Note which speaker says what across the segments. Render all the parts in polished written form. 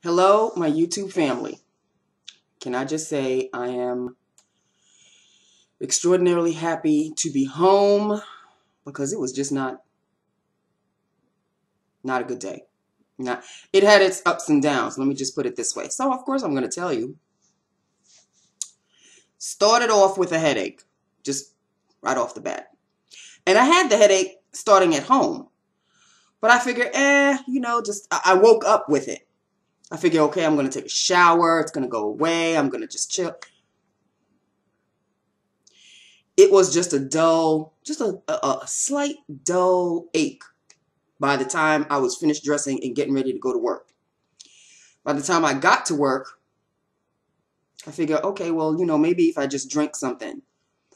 Speaker 1: Hello, my YouTube family. Can I just say I am extraordinarily happy to be home because it was just not a good day. It had its ups and downs. Let me just put it this way. So, of course, I'm going to tell you. Started off with a headache, just right off the bat. And I had the headache starting at home. But I figured, I woke up with it. I figured, okay, I'm going to take a shower. It's going to go away. I'm going to just chill. It was just a dull, a slight dull ache by the time I was finished dressing and getting ready to go to work. By the time I got to work, I figured, okay, well, maybe if I just drink something.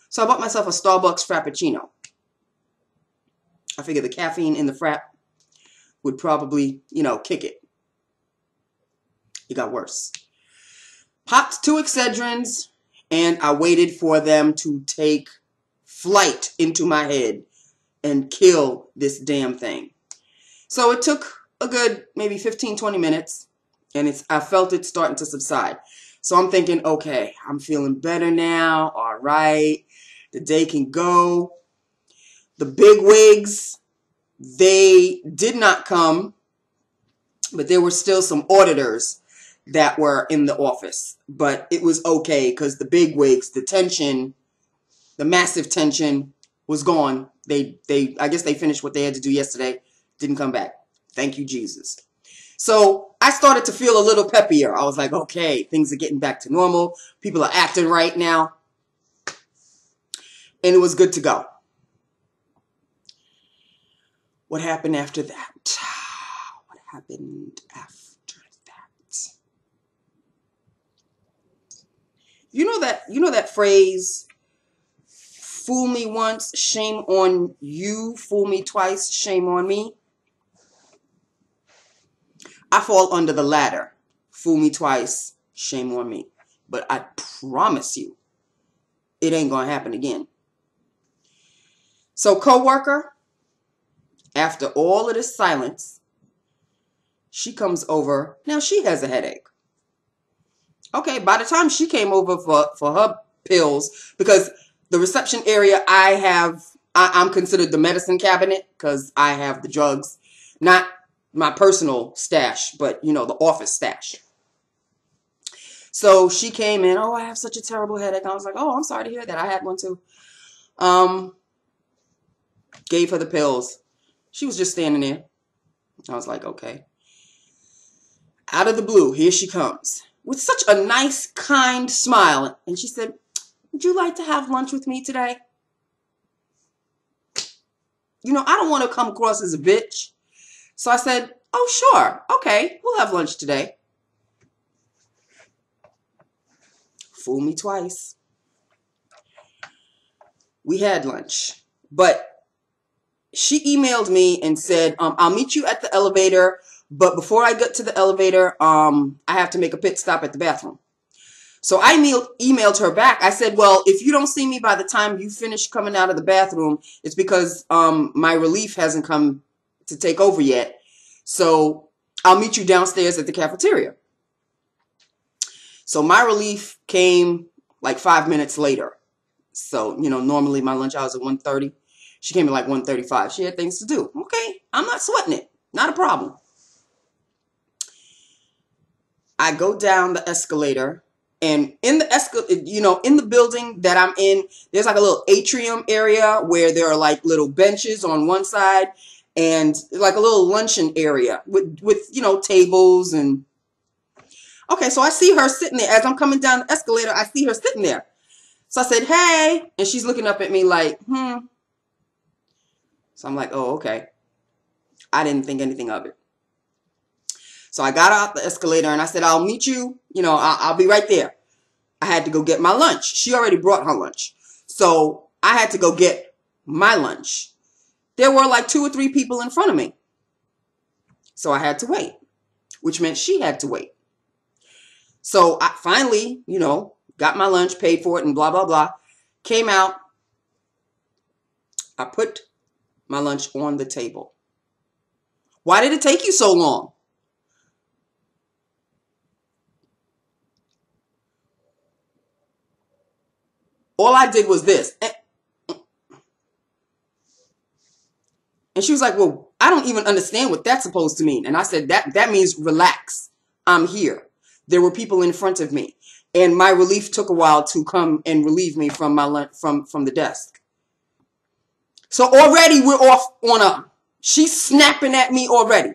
Speaker 1: So I bought myself a Starbucks Frappuccino. I figured the caffeine in the frap would probably, kick it. It got worse. Popped 2 Excedrins, and I waited for them to take flight into my head and kill this damn thing. So it took a good maybe 15, 20 minutes, and I felt it starting to subside. So I'm thinking, okay, I'm feeling better now. All right, the day can go. The big wigs, they did not come, but there were still some auditors that were in the office. But it was okay because the big wigs, the tension, the massive tension was gone. I guess they finished what they had to do yesterday. Didn't come back. Thank you, Jesus. So I started to feel a little peppier. I was like, okay, things are getting back to normal. People are acting right now. And it was good to go. What happened after that? What happened after that? You know that phrase, fool me once, shame on you, fool me twice, shame on me? I fall under the latter. Fool me twice, shame on me. But I promise you, it ain't gonna happen again. So coworker, after all of this silence, she comes over. Now she has a headache. Okay, by the time she came over for her pills, because the reception area I'm considered the medicine cabinet because I have the drugs, not my personal stash, but the office stash. So she came in, oh, I have such a terrible headache. I was like, oh, I'm sorry to hear that. I had one too. Gave her the pills. She was just standing there. I was like, okay. Out of the blue, here she comes with such a nice, kind smile. And she said, would you like to have lunch with me today? I don't want to come across as a bitch. So I said, oh, sure. Okay, we'll have lunch today. Fool me twice. We had lunch. But she emailed me and said, I'll meet you at the elevator. But before I get to the elevator, I have to make a pit stop at the bathroom. So I emailed her back. I said, well, if you don't see me by the time you finish coming out of the bathroom, it's because my relief hasn't come to take over yet. So I'll meet you downstairs at the cafeteria. So my relief came like 5 minutes later. So, normally my lunch hour is at 1:30. She came at like 1:35. She had things to do. Okay, I'm not sweating it. Not a problem. I go down the escalator, and in the in the building that I'm in, there's like a little atrium area where there are like little benches on one side and like a little luncheon area with tables and okay, so I see her sitting there as I'm coming down the escalator. I see her sitting there. So I said, "Hey," and she's looking up at me like, So I'm like, "Oh, okay." I didn't think anything of it. So I got out the escalator and I said, I'll meet you. I'll be right there. I had to go get my lunch. She already brought her lunch. So I had to go get my lunch. There were like 2 or 3 people in front of me. So I had to wait, which meant she had to wait. So I finally, got my lunch, paid for it and blah, blah, blah. Came out. I put my lunch on the table. Why did it take you so long? All I did was this. And she was like, well, I don't even understand what that's supposed to mean. And I said, that means relax. I'm here. There were people in front of me. And my relief took a while to come and relieve me from my lunch, from the desk. So already we're off on a, she's snapping at me already.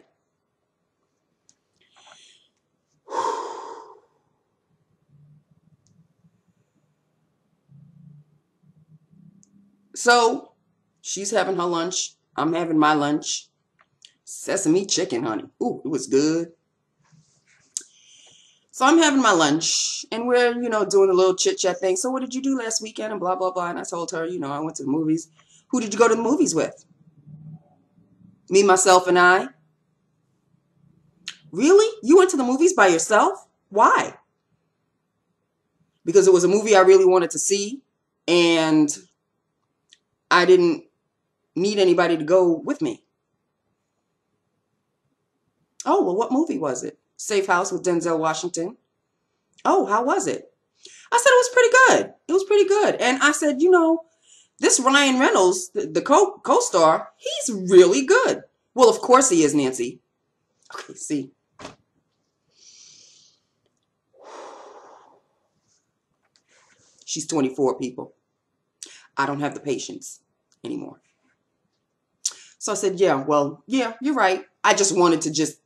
Speaker 1: So she's having her lunch. I'm having my lunch. Sesame chicken, honey. Ooh, it was good. So I'm having my lunch, and we're, doing a little chit-chat thing. So what did you do last weekend? And blah, blah, blah. And I told her, I went to the movies. Who did you go to the movies with? Me, myself, and I. Really? You went to the movies by yourself? Why? Because it was a movie I really wanted to see, and I didn't need anybody to go with me. Oh, well, what movie was it? Safe House with Denzel Washington. Oh, how was it? I said it was pretty good. It was pretty good. And I said, this Ryan Reynolds, the co-star, he's really good. Well, of course he is, Nancy. Okay, see. She's 24, people. I don't have the patience anymore. So I said, yeah, you're right. I just wanted to just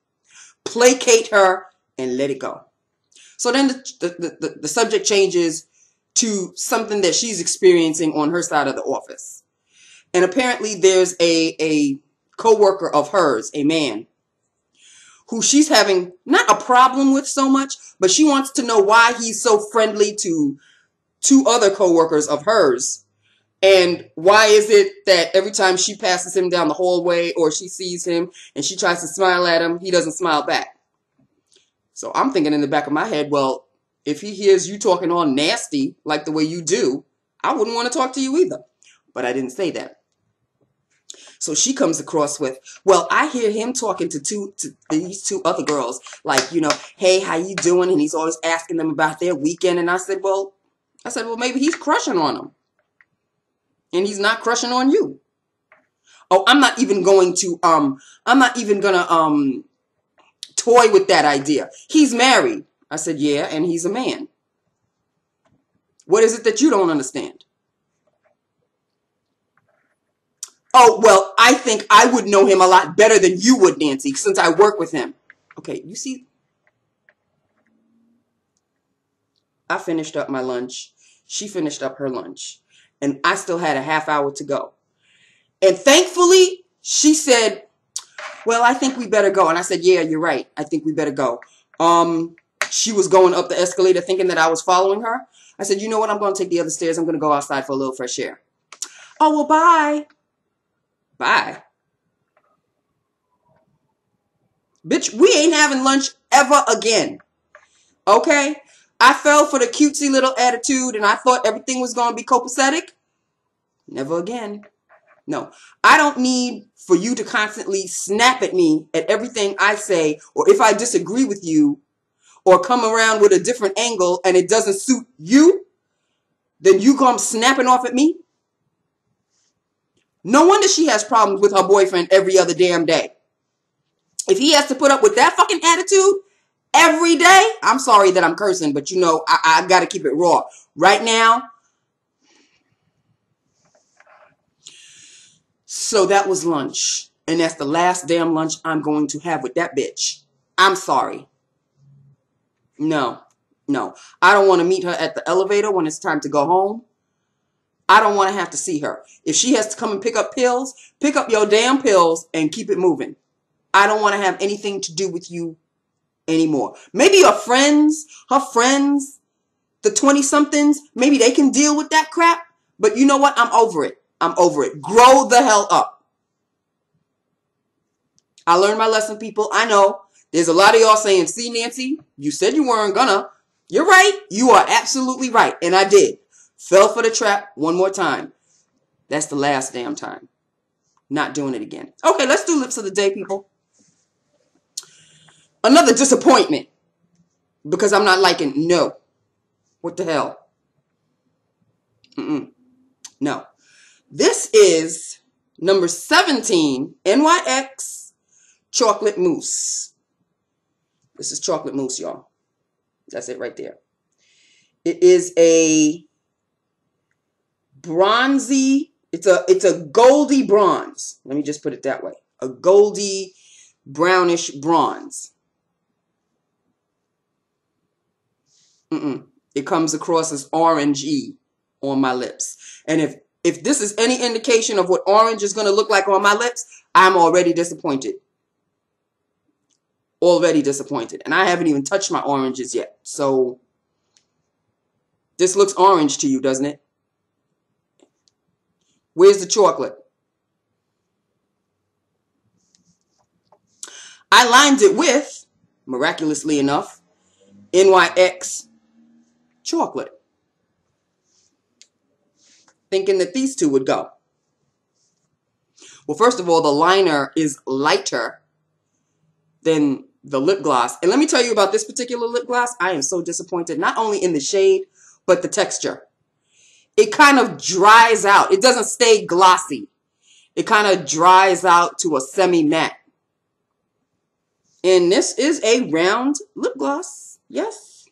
Speaker 1: placate her and let it go. So then the subject changes to something that she's experiencing on her side of the office. And apparently there's a co-worker of hers, a man, who she's having not a problem with so much, but she wants to know why he's so friendly to two other co-workers of hers. And why is it that every time she passes him down the hallway or she sees him and she tries to smile at him, he doesn't smile back? So I'm thinking in the back of my head, well, if he hears you talking all nasty like the way you do, I wouldn't want to talk to you either. But I didn't say that. So she comes across with, well, I hear him talking to these two other girls, like, hey, how you doing? And he's always asking them about their weekend. And I said, well, maybe he's crushing on them. And he's not crushing on you. Oh, I'm not even going to toy with that idea. He's married. I said, yeah, and he's a man. What is it that you don't understand? Oh, well, I think I would know him a lot better than you would, Nancy, since I work with him. Okay, you see, I finished up my lunch. She finished up her lunch. And I still had a half hour to go. And thankfully, she said, well, I think we better go. And I said, yeah, you're right. I think we better go. She was going up the escalator thinking that I was following her. I said, you know what? I'm going to take the other stairs. I'm going to go outside for a little fresh air. Oh, well, bye. Bye. Bitch, we ain't having lunch ever again. Okay? I fell for the cutesy little attitude and I thought everything was going to be copacetic. Never again. No, I don't need for you to constantly snap at me at everything I say, or if I disagree with you or come around with a different angle and it doesn't suit you, then you come snapping off at me. No wonder she has problems with her boyfriend every other damn day. If he has to put up with that fucking attitude every day, I'm sorry that I'm cursing, but I got to keep it raw. Right now. So that was lunch. And that's the last damn lunch I'm going to have with that bitch. I'm sorry. No. I don't want to meet her at the elevator when it's time to go home. I don't want to have to see her. If she has to come and pick up pills, pick up your damn pills and keep it moving. I don't want to have anything to do with you anymore. Maybe her friends, the 20-somethings, maybe they can deal with that crap. But you know what? I'm over it. Grow the hell up. I learned my lesson, people. I know there's a lot of y'all saying, see, Nancy, you said you weren't gonna. You're right. You are absolutely right. And I did. Fell for the trap one more time. That's the last damn time. Not doing it again. Okay, let's do lips of the day, people. Another disappointment. Because I'm not liking, no. What the hell? No. This is number 17, NYX Chocolate Mousse. This is chocolate mousse, y'all. That's it right there. It is a bronzy, it's a goldy bronze. Let me just put it that way. A goldy brownish bronze. It comes across as orangey on my lips. And if this is any indication of what orange is going to look like on my lips, I'm already disappointed. Already disappointed. And I haven't even touched my oranges yet. So this looks orange to you, doesn't it? Where's the chocolate? I lined it with, miraculously enough, NYX chocolate. Thinking that these two would go. Well, first of all, the liner is lighter than the lip gloss. And let me tell you about this particular lip gloss. I am so disappointed, not only in the shade, but the texture. It kind of dries out. It doesn't stay glossy. It kind of dries out to a semi-matte. And this is a round lip gloss. Yes.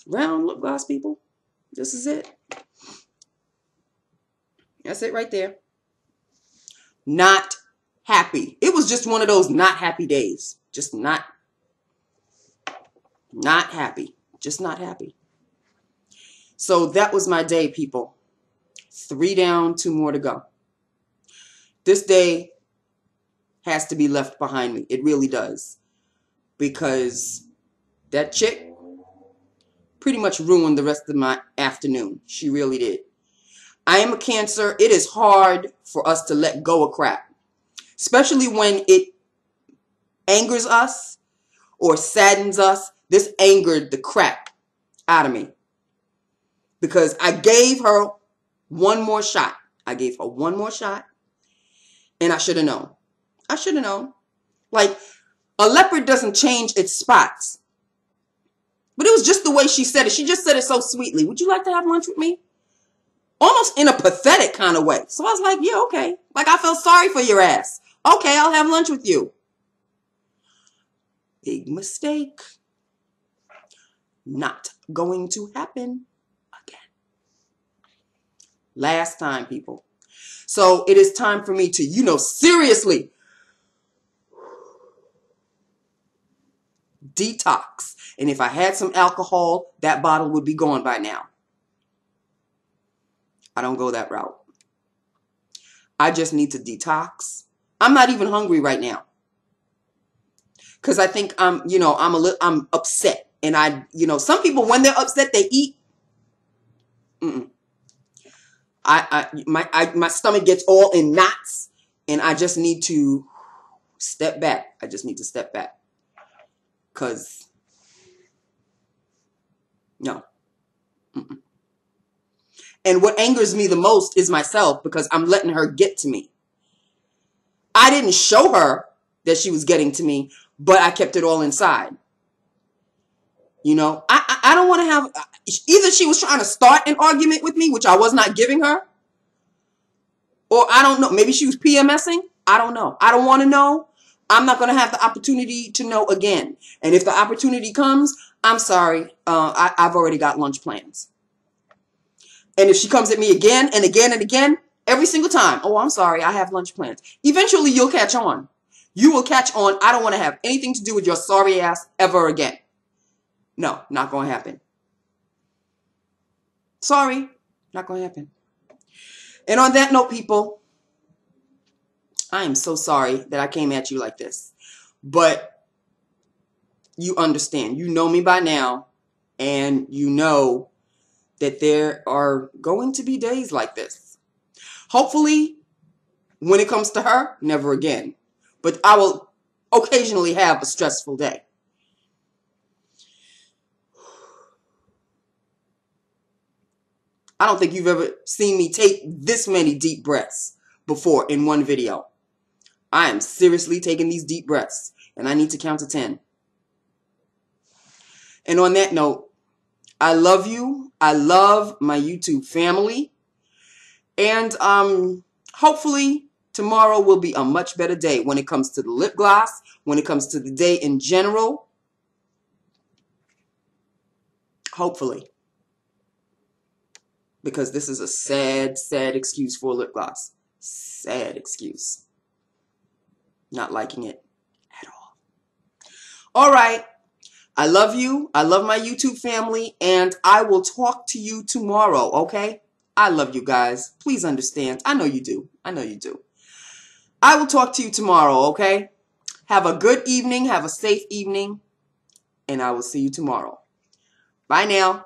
Speaker 1: Round lip gloss, people. This is it. That's it right there. Not happy. It was just one of those not happy days. Just not happy. Just not happy. So that was my day, people. 3 down, 2 more to go. This day has to be left behind me. It really does. Because that chick pretty much ruined the rest of my afternoon. She really did. I am a Cancer. It is hard for us to let go of crap. Especially when it angers us or saddens us. This angered the crap out of me. Because I gave her one more shot. I gave her one more shot. And I should have known. I should have known. Like, a leopard doesn't change its spots. But it was just the way she said it. She just said it so sweetly. Would you like to have lunch with me? Almost in a pathetic kind of way. So I was like, yeah, okay. Like, I felt sorry for your ass. Okay, I'll have lunch with you. Big mistake. Not going to happen again. Last time, people. So it is time for me to, seriously detox. And if I had some alcohol, that bottle would be gone by now. I don't go that route. I just need to detox. I'm not even hungry right now. Because I think I'm upset. And some people, when they're upset, they eat. My stomach gets all in knots. And I just need to step back. I just need to step back. Because, no. And what angers me the most is myself, because I'm letting her get to me. I didn't show her that she was getting to me, but I kept it all inside. I don't want to have, either she was trying to start an argument with me, which I was not giving her, or I don't know, maybe she was PMSing. I don't know. I don't want to know. I'm not going to have the opportunity to know again. And if the opportunity comes, I'm sorry. I've already got lunch plans. And if she comes at me again and again and again, every single time, oh, I'm sorry, I have lunch plans. Eventually, you'll catch on. You will catch on. I don't want to have anything to do with your sorry ass ever again. No, not going to happen. Sorry, not going to happen. And on that note, people, I am so sorry that I came at you like this. But you understand. You know me by now. And you know that there are going to be days like this. Hopefully, when it comes to her, never again. But I will occasionally have a stressful day. I don't think you've ever seen me take this many deep breaths before in one video. I am seriously taking these deep breaths, and I need to count to 10. And on that note, I love you. I love my YouTube family. And hopefully tomorrow will be a much better day when it comes to the lip gloss, when it comes to the day in general. Hopefully. Because this is a sad, sad excuse for a lip gloss. Sad excuse. Not liking it at all. All right. I love you. I love my YouTube family. And I will talk to you tomorrow, okay? I love you guys. Please understand. I know you do. I know you do. I will talk to you tomorrow, okay? Have a good evening. Have a safe evening. And I will see you tomorrow. Bye now.